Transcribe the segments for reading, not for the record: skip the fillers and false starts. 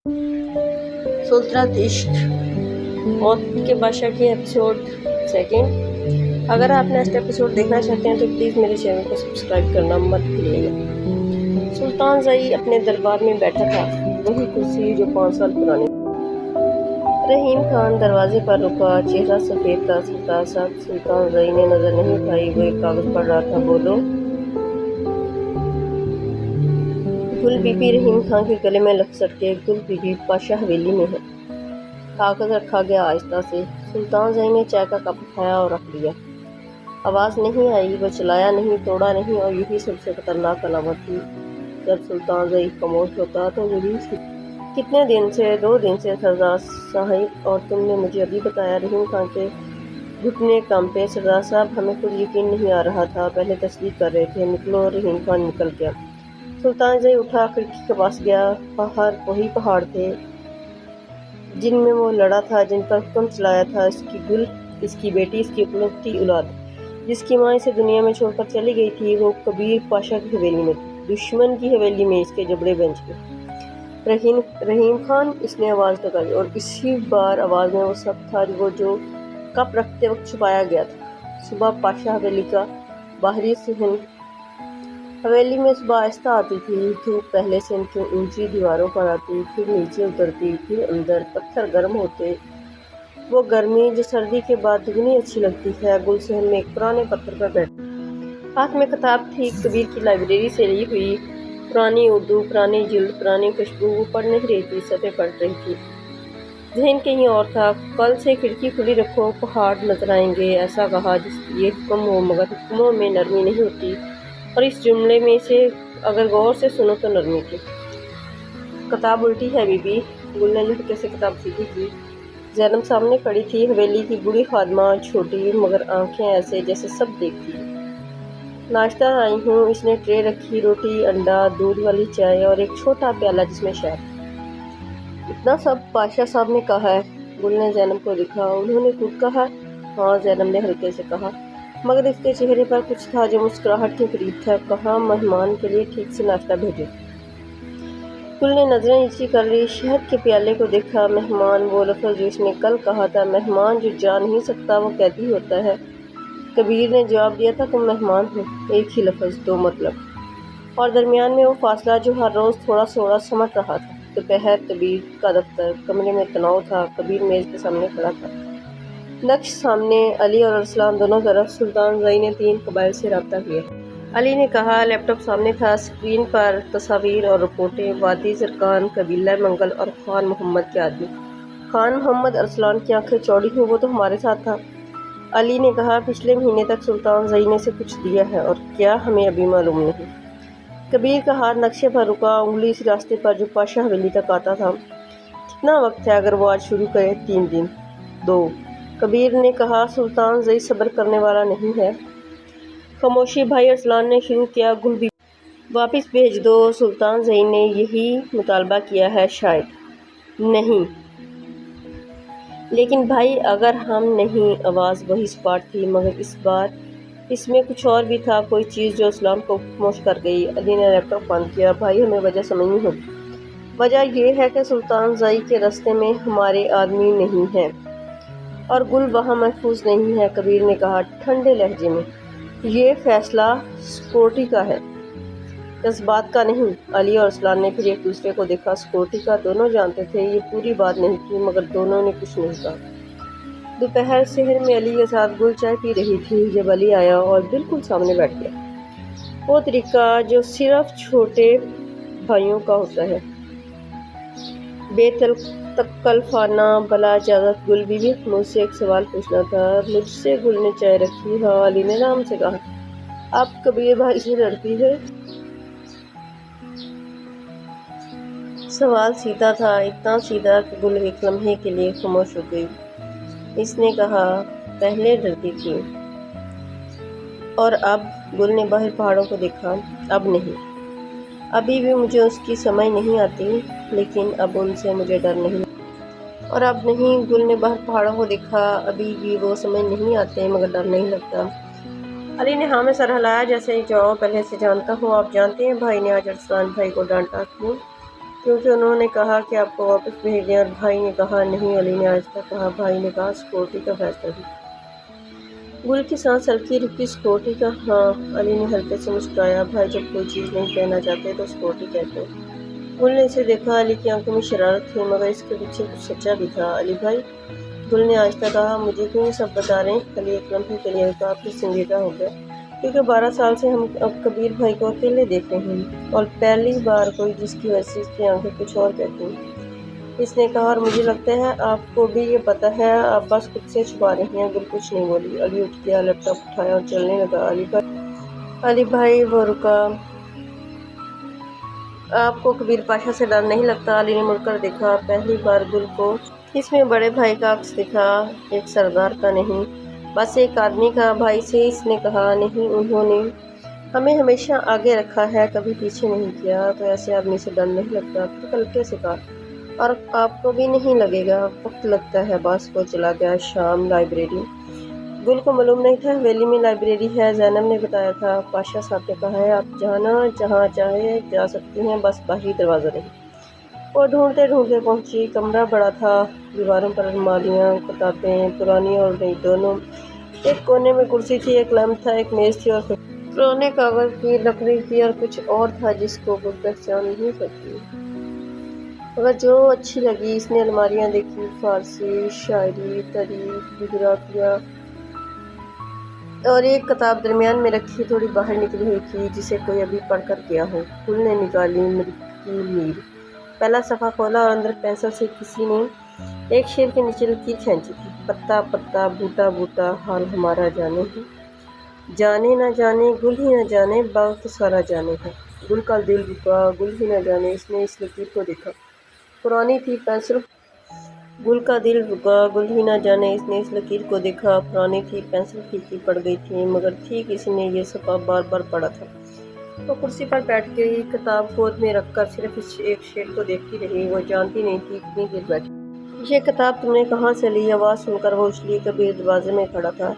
سلطنت عشق موت کے بادشاہ کی ایپیسوڈ سیکنڈ۔ اگر آپ نیکسٹ ایپیسوڈ دیکھنا چاہتے ہیں تو پلیز میرے چینل کو سبسکرائب کرنا مت بھولیے گا۔ سلطان زئی اپنے دربار میں بیٹھا تھا، وہی کرسی جو 5 سال پرانی۔ رحیم خان دروازے پر رکا، چہرہ سفید تھا۔ سردار صاحب، سلطان زئی نے نظر نہیں اٹھائی، وہ ایک کاغذ پڑھ رہا تھا۔ بولو۔ گل بی بی۔ رحیم خان کے گلے میں لفظ اٹکے۔ گل بی بی پاشا حویلی میں ہے۔ کاغذ رکھا گیا آہستہ سے۔ سلطان زئی نے چائے کا کپ اٹھایا اور رکھ دیا۔ آواز نہیں آئی، وہ چلایا نہیں، توڑا نہیں، اور یہی سب سے خطرناک علامت تھی۔ جب سلطان زئی خاموش ہوتا تو ضرور کتنے دن سے؟ 2 دن سے سردار صاحب، اور تم نے مجھے ابھی بتایا۔ رحیم خان کے گھٹنے کانپے۔ سردار صاحب، ہمیں خود یقین نہیں آ رہا تھا، پہلے تصدیق کر رہے تھے۔ نکلو۔ رحیم خان نکل گیا۔ سلطان زئی اٹھا، کھڑکی کے پاس گیا۔ باہر وہی پہاڑ تھے جن میں وہ لڑا تھا، جن پر حکم چلایا تھا۔ اس کی گل، اس کی بیٹی، اس کی اکلوتی اولاد، جس کی ماں اسے دنیا میں چھوڑ کر چلی گئی تھی، وہ کبیر پاشا کی حویلی میں تھی، دشمن کی حویلی میں، اس کے جبڑے بنچ کے۔ رحیم خان، اس نے آواز لگائی، اور اسی بار آواز میں وہ سب تھا وہ جو کپ رکھتے وقت چھپایا گیا تھا۔ صبح پاشا حویلی کا باہری صحن۔ حویلی میں صبح آہستہ آتی تھی، دھوپ پہلے سے ان کی اونچی دیواروں پر آتی، پھر نیچے اترتی، پھر اندر۔ پتھر گرم ہوتے، وہ گرمی جو سردی کے بعد دگنی اچھی لگتی ہے۔ گل صحن میں ایک پرانے پتھر پر بیٹھا، ہاتھ میں کتاب تھی، کبیر کی لائبریری سے لی ہوئی، پرانی اردو، پرانی جلد، پرانی خوشبو۔ وہ پڑھ نہیں رہی تھی، صفحے پلٹ رہی تھی۔ ذہن کہیں اور تھا۔ کل سے کھڑکی کھلی رکھو، پہاڑ نظر آئیں گے، ایسا کہا جیسے یہ حکم ہو، مگر حکموں میں نرمی نہیں ہوتی، اور اس جملے میں سے اگر غور سے سنو تو نرمی تھی۔ کتاب الٹی ہے بی بی۔ گل نے لٹکے سے کتاب سیدھی کی۔ زینب سامنے کھڑی تھی، حویلی کی بوڑھی خادمہ، چھوٹی مگر آنکھیں ایسے جیسے سب دیکھتی۔ ناشتہ لائی ہوں۔ اس نے ٹرے رکھی، روٹی، انڈا، دودھ والی چائے، اور ایک چھوٹا پیالہ جس میں شہد۔ اتنا سب پاشا صاحب نے کہا ہے؟ گل نے زینب کو دیکھا۔ انہوں نے خود کہا؟ ہاں، زینب نے ہلکے سے کہا، مگر اس کے چہرے پر کچھ تھا جو مسکراہٹ کے قریب تھا۔ کہاں مہمان کے لیے ٹھیک سے ناشتہ بھیجو۔ گل نے نظریں نیچی کر لی، شہد کے پیالے کو دیکھا۔ مہمان، وہ لفظ جو اس نے کل کہا تھا، مہمان جو جا نہیں سکتا وہ قیدی ہوتا ہے۔ کبیر نے جواب دیا تھا، تم مہمان ہو، ایک ہی لفظ، 2 مطلب، اور درمیان میں وہ فاصلہ جو ہر روز تھوڑا تھوڑا سمٹ رہا تھا۔ دوپہر، کبیر کا دفتر۔ کمرے میں تناؤ تھا۔ کبیر میز کے سامنے کھڑا تھا، نقش سامنے، علی اور ارسلان دونوں طرف۔ سلطان زئی نے 3 قبائل سے رابطہ کیا۔ علی نے کہا۔ لیپ ٹاپ سامنے تھا، اسکرین پر تصاویر اور رپورٹیں۔ وادی زرقان، قبیلہ منگل اور خان محمد کے آدمی۔ خان محمد۔ ارسلان کی آنکھیں چوڑی ہوئیں، وہ تو ہمارے ساتھ تھا۔ علی نے کہا، پچھلے مہینے تک سلطان زئی نے اسے کچھ دیا ہے، اور کیا ہمیں ابھی معلوم نہیں۔ کبیر کا ہاتھ نقشے پر رکا، انگلی اس راستے پر جو پاشا حویلی تک آتا تھا۔ کتنا وقت ہے اگر وہ آج شروع کرے؟ 3 دن، 2۔ کبیر نے کہا، سلطان زئی صبر کرنے والا نہیں ہے۔ خاموشی بھائی۔ ارسلان نے شروع کیا، گل بی واپس بھیج دو۔ سلطان زئی نے یہی مطالبہ کیا ہے؟ شاید نہیں، لیکن بھائی اگر ہم نہیں۔ آواز وہی سپاٹ تھی، مگر اس بار اس میں کچھ اور بھی تھا، کوئی چیز جو ارسلان کو خاموش کر گئی۔ علی نے لیپ ٹاپ بند کیا۔ بھائی ہمیں وجہ سمجھنی ہوگی۔ وجہ یہ ہے کہ سلطان زئی کے راستے میں ہمارے آدمی نہیں ہیں، اور گل وہاں محفوظ نہیں ہے۔ کبیر نے کہا ٹھنڈے لہجے میں، یہ فیصلہ سیکورٹی کا ہے، جذبات کا نہیں۔ علی اور ارسلان نے پھر ایک دوسرے کو دیکھا۔ سیکورٹی کا؟ دونوں جانتے تھے یہ پوری بات نہیں تھی، مگر دونوں نے کچھ نہیں کہا۔ دوپہر صحن میں علی کے ساتھ گل چائے پی رہی تھی جب علی آیا اور بالکل سامنے بیٹھ گیا، وہ طریقہ جو صرف چھوٹے بھائیوں کا ہوتا ہے، بے تکلفانہ۔ بلا اجازت گل بی بی، مجھ سے ایک سوال پوچھنا تھا۔ مجھ سے؟ گل نے چائے رکھی۔ ہاں، علی نے آرام سے کہا۔ اب کبیر بھائی سے لڑتی ہے؟ سوال سیدھا تھا، اتنا سیدھا کہ گل ایک لمحے کے لیے خاموش ہو گئی۔ اس نے کہا، پہلے ڈرتی تھی، اور اب؟ گل نے باہر پہاڑوں کو دیکھا۔ اب نہیں، ابھی بھی مجھے اس کی سمجھ نہیں آتی، لیکن اب ان سے مجھے ڈر نہیں۔ اور اب نہیں؟ گل نے باہر پہاڑوں کو دیکھا۔ ابھی بھی وہ سمجھ نہیں آتے، مگر ڈر نہیں لگتا۔ علی نے ہاں میں سر ہلایا، جیسے جاؤ پہلے سے جانتا ہوں۔ آپ جانتے ہیں بھائی نے آج ارسلان بھائی کو ڈانٹا کیوں؟ کیونکہ انہوں نے کہا کہ آپ کو واپس بھیج دیں، اور بھائی نے کہا نہیں۔ علی نے آہستہ کہا۔ بھائی نے کہا سیکورٹی کا فیصلہ بھی۔ گل کی سانس ہلکی رکی۔ سیکورٹی کا؟ ہاں، علی نے ہلکے سے مسکرایا۔ بھائی جب کوئی چیز نہیں کہنا چاہتے تو سیکورٹی کہتے ہیں۔ گل نے اسے دیکھا۔ علی کی آنکھوں میں شرارت تھی، مگر اس کے پیچھے کچھ سچا بھی تھا۔ علی بھائی، گل نے آہستہ کہا، مجھے کیوں یہ سب بتا رہے ہیں؟ علی ایک لمحے کے لیے رکا، پھر سنجیدہ ہو گیا۔ کیونکہ 12 سال سے ہم اب کبیر بھائی کو اکیلے دیکھ رہے ہیں، اور پہلی بار کوئی جس کی وجہ سے اس کی آنکھیں کچھ اور کہتی ہیں۔ اس نے کہا، اور مجھے لگتا ہے آپ کو بھی یہ پتہ ہے، آپ بس خود سے چھپا رہی ہیں۔ گل کچھ نہیں بولی۔ علی اٹھ گیا، لیپ ٹاپ اٹھایا اور چلنے لگا۔ علی بھائی، وہ رکا۔ آپ کو کبیر پاشا سے ڈر نہیں لگتا؟ علی نے مڑ کر دیکھا۔ پہلی بار گل کو اس میں بڑے بھائی کا عکس دکھا، ایک سردار کا نہیں، بس ایک آدمی کا۔ بھائی سے اس نے کہا، نہیں، انہوں نے ہمیں ہمیشہ آگے رکھا ہے، کبھی پیچھے نہیں کیا، تو ایسے آدمی سے ڈر نہیں لگتا؟ پھر ہلکے سے کہا، اور آپ کو بھی نہیں لگے گا؟ وقت لگتا ہے، باس کو چلا گیا۔ شام لائبریری۔ گل کو معلوم نہیں تھا حویلی میں لائبریری ہے، زینب نے بتایا تھا۔ پاشا صاحب نے کہا ہے، آپ جہاں چاہے جا سکتی ہیں، بس باہری دروازہ نہیں۔ وہ ڈھونڈتے ڈھونڈتے پہنچی۔ کمرہ بڑا تھا، دیواروں پر الماریاں، کتابیں، پرانی اور نئی دونوں۔ ایک کونے میں کرسی تھی، ایک لیمپ تھا، ایک میز تھی، اور پرانے کاغذ کی، لکڑی کی، اور کچھ اور تھا جس کو گل پہچان نہیں سکتی، مگر جو اچھی لگی۔ اس نے الماریاں دیکھی، فارسی شاعری، تاریخ، جغرافیہ، اور ایک کتاب درمیان میں رکھی، تھوڑی باہر نکلی ہوئی تھی، جسے کوئی ابھی پڑھ کر گیا ہو۔ گل نے نکالی ملکی میر، پہلا صفحہ کھولا، اور اندر پینسل سے کسی نے ایک شعر کے نیچے لکیر کھینچی تھی، پتا پتا بوٹا بوٹا حال ہمارا جانے ہے، جانے نہ جانے گل ہی نہ جانے باغ تو سارا جانے ہے۔ گل کا دل رکا، گل ہی نہ جانے۔ اس نے اس لکیر کو دیکھا، پرانی تھی، پینسل۔ گل کا دل رکا، گل ہی نہ جانے۔ اس نے اس لکیر کو دیکھا، پرانی تھی، پینسل پھیکی پڑ گئی تھی، مگر تھی کسی نے یہ صفحہ بار بار پڑھا تھا۔ وہ کرسی پر بیٹھ گئی، کتاب گود میں رکھ کر صرف اس ایک شعر کو دیکھتی رہی۔ وہ جانتی نہیں تھی کتنی دیر بیٹھی۔ یہ کتاب تم نے کہاں سے لی؟ آواز سن کر وہ اچھلی۔ کبیر دروازے میں کھڑا تھا۔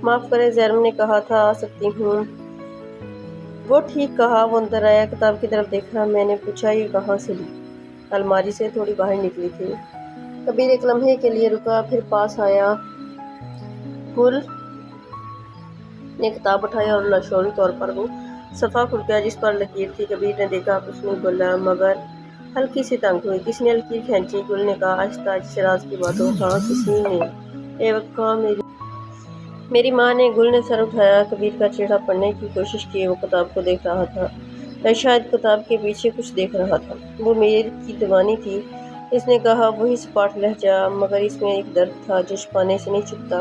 معاف کریں، زینب نے کہا تھا آ سکتی ہوں؟ وہ ٹھیک کہا۔ وہ اندر آیا، کتاب کی طرف دیکھا۔ میں نے پوچھا، یہ کہاں سے لی؟ الماری سے تھوڑی باہر نکلی تھی۔ کبیر ایک لمحے کے لیے رکا، پھر پاس آیا۔ گل نے کتاب اٹھائی اور لاشعوری طور پر وہ صفحہ کھل گیا جس پر لکیر تھی۔ کبیر نے دیکھا، کچھ نہیں بولا، مگر ہلکی سی تنگ ہوئی۔ کس نے لکیر کھینچی؟ گل نے کہا آہستہ، جیسے راز کی بات ہو۔ ہاں، کسی نے۔ اے وقا، میری ماں نے۔ گل نے سر اٹھایا، کبیر کا چہرہ پڑھنے کی کوشش کی۔ وہ کتاب کو دیکھ رہا تھا، یا شاید کتاب کے پیچھے کچھ دیکھ رہا تھا۔ وہ میر کی دیوانی تھی، اس نے کہا، وہی سپاٹ لہجہ، مگر اس میں ایک درد تھا جو چھپانے سے نہیں چھپتا۔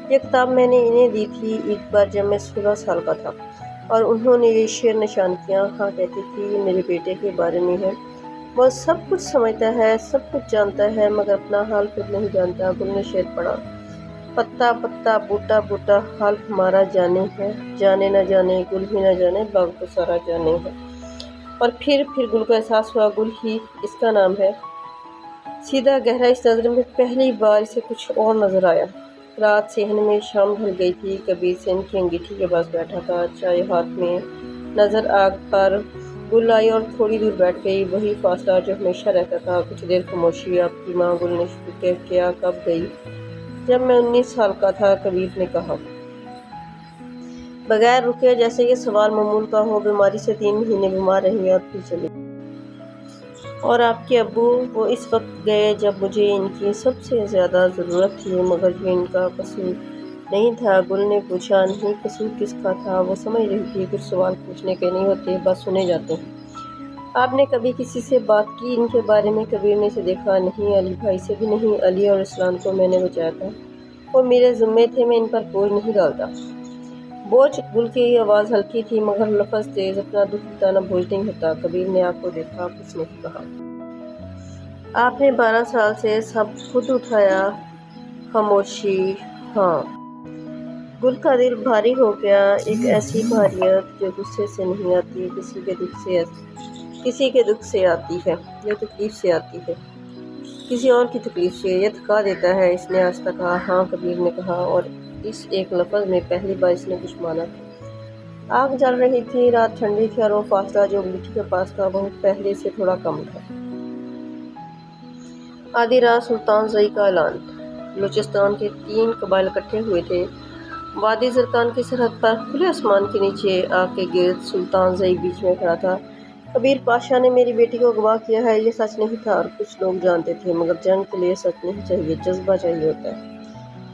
یہ کتاب میں نے انہیں دی تھی ایک بار جب میں 16 سال کا تھا، اور انہوں نے یہ شعر نشان کیا۔ ہاں، کہتی تھی یہ میرے بیٹے کے بارے میں ہے، وہ سب کچھ سمجھتا ہے، سب کچھ جانتا ہے، مگر اپنا حال خود نہیں جانتا۔ گل نے شعر پڑھا، پتا پتا بوٹا بوٹا حال ہمارا جانے ہے، جانے نہ جانے گل ہی نہ جانے باغ تو سارا جانے ہے۔ اور پھر گل کو احساس ہوا گل ہی اس کا نام ہے۔ سیدھا گہرا اس نظر میں پہلی بار اسے کچھ اور نظر آیا۔ رات صحن میں، شام ڈھل گئی تھی۔ کبیر سین کی انگیٹھی کے پاس بیٹھا تھا، چائے ہاتھ میں، نظر آگ پر۔ گل آئی اور تھوڑی دور بیٹھ گئی، وہی فاصلہ جو ہمیشہ رہتا تھا۔ کچھ دیر خاموشی۔ آپ کی ماں؟ گل نے شکوہ کیا۔ کب گئی؟ جب میں 19 سال کا تھا، کبیر نے کہا بغیر رکے، جیسے یہ سوال معمول کا ہو۔ بیماری سے 3 مہینے بیمار رہی اور پھر چلی گئی۔ اور آپ کے ابو؟ وہ اس وقت گئے جب مجھے ان کی سب سے زیادہ ضرورت تھی، مگر یہ ان کا قصور نہیں تھا۔ گل نے پوچھا، نہیں، قصور کس کا تھا؟ وہ سمجھ رہی تھی کچھ سوال پوچھنے کے نہیں ہوتے، بس سنے جاتے ہیں۔ آپ نے کبھی کسی سے بات کی ان کے بارے میں؟ کبیر نے اسے دیکھا۔ نہیں، علی بھائی سے بھی نہیں۔ علی اور اسلام کو میں نے بچایا تھا، وہ میرے ذمے تھے، میں ان پر بوجھ نہیں ڈالتا۔ بوجھ؟ گل کی آواز ہلکی تھی، مگر لفظ تیز۔ اپنا دکھ بتانا بوجھ نہیں ہوتا۔ کبیر نے آپ کو دیکھا، کچھ نہیں کہا۔ آپ نے 12 سال سے سب خود اٹھایا۔ خاموشی۔ ہاں۔ گل کا دل بھاری ہو گیا، ایک ایسی بھاریت جو غصے سے نہیں آتی، کسی کے دکھ سے آتی ہے، یا تکلیف سے آتی ہے، کسی اور کی تکلیف سے۔ یہ تھکا دیتا ہے۔ اس نے آہستہ کہا۔ ہاں، کبیر نے کہا، اور اس ایک لفظ میں پہلی بار اس نے کچھ مانا تھا۔ آگ جل رہی تھی، رات ٹھنڈی تھی، اور وہ فاصلہ جو انگیٹھی کے پاس تھا بہت پہلے سے تھوڑا کم تھا۔ آدھی رات سلطان زئی کا اعلان۔ بلوچستان کے 3 قبائل اکٹھے ہوئے تھے وادی زرقان کی سرحد پر، کھلے آسمان کے نیچے آگ کے گرد سلطان زئی بیچ میں کھڑا تھا۔ کبیر پاشا نے میری بیٹی کو اغوا کیا ہے، یہ سچ نہیں تھا اور کچھ لوگ جانتے تھے، مگر جنگ کے لیے سچ نہیں چاہیے، جذبہ چاہیے ہوتا ہے۔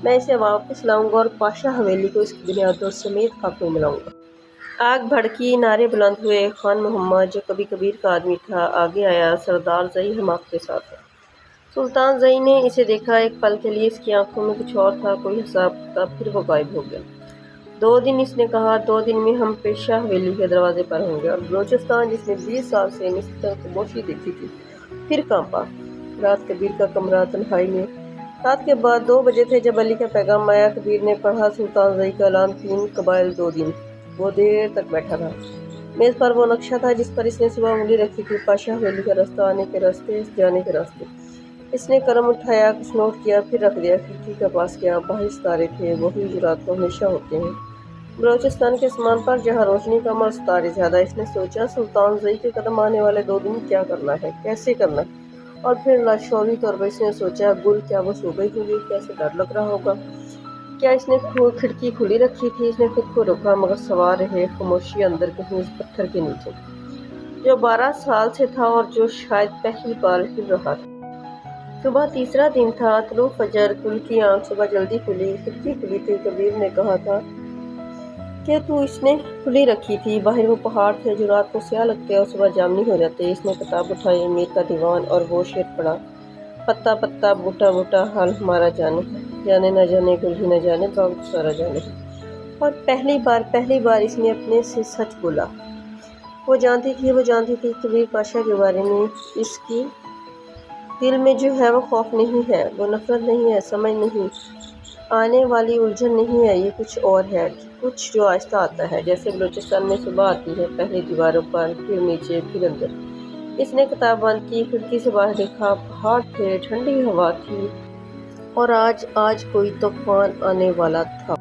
میں اسے واپس لاؤں گا اور پاشا حویلی کو اس کی بنیادوں سمیت خاک میں ملاؤں گا۔ آگ بھڑکی، نعرے بلند ہوئے۔ خان محمد جو کبھی کبیر کا آدمی تھا آگے آیا، سردار زئی حماقت کے ساتھ ہے۔ سلطان زئی نے اسے دیکھا، ایک پل کے لیے اس کی آنکھوں میں کچھ اور تھا، کوئی حساب کتاب، پھر وہ غائب ہو گیا۔ 2 دن اس نے کہا، 2 دن میں ہم پیشہ حویلی کے دروازے پر ہوں گے، اور بلوچستان جس نے 20 سال سے نسبتاً خاموشی دیکھی تھی پھر کانپا۔ رات کبیر کا کمرہ تنہائی میں۔ رات کے بعد 2 بجے تھے جب علی کا پیغام آیا۔ کبیر نے پڑھا، سلطان زئی کا اعلان، 3 قبائل 2 دن۔ وہ دیر تک بیٹھا رہا۔ میز پر وہ نقشہ تھا جس پر اس نے صبح انگلی رکھی تھی، پاشا حویلی کا راستہ، آنے کے راستے، جانے کے راستے۔ اس نے قلم اٹھایا، کچھ نوٹ کیا، پھر رکھ دیا۔ کھڑکی کے پاس گیا، باہر ستارے تھے، وہی جو رات کو ہمیشہ ہوتے ہیں بلوچستان کے آسمان پر، جہاں روشنی کم اور ستارے زیادہ۔ اس نے سوچا، سلطان زئی کے قدم آنے والے 2 دن کیا کرنا ہے، کیسے کرنا ہے؟ اور پھر لاشعوری طور پر اس نے سوچا، گل کیا وہ سو گئی ہوگی؟ کیسے ڈر لگ رہا ہوگا؟ کیا اس نے کھڑکی کھلی رکھی تھی؟ اس نے خود کو روکا، مگر سوار رہے خاموشی اندر کہیں اس پتھر کے نیچے، جو 12 سال سے تھا اور جو شاید پہلی بار ہل رہا تھا۔ صبح تیسرا دن تھا، طلوع فجر۔ گل کی آنکھ صبح جلدی کھلی، کھڑکی کھلی تھی۔ کبیر نے کہا تھا کہ تو اس نے کھلی رکھی تھی۔ باہر وہ پہاڑ تھے جو رات کو سیاہ لگتے اور صبح جامنی ہو جاتے۔ اس نے کتاب اٹھائی، امیر کا دیوان، اور وہ شعر پڑھا، پتا پتا بوٹا بوٹا حال ہمارا جانے ہے، جانے نہ جانے گل ہی نہ جانے بہت سارا جانے ہے۔ اور پہلی بار اس نے اپنے سے سچ بولا۔ وہ جانتی تھی کبیر پاشا کے بارے میں، اس کی دل میں جو ہے وہ خوف نہیں ہے، وہ نفرت نہیں ہے، سمجھ نہیں آنے والی الجھن نہیں ہے، یہ کچھ اور ہے، کچھ جو آہستہ آتا ہے، جیسے بلوچستان میں صبح آتی ہے، پہلے دیواروں پر، پھر نیچے، پھر اندر۔ اس نے کتاب بند کی، کھڑکی سے باہر دیکھا، پہاڑ تھے، ٹھنڈی ہوا تھی، اور آج کوئی طوفان آنے والا تھا۔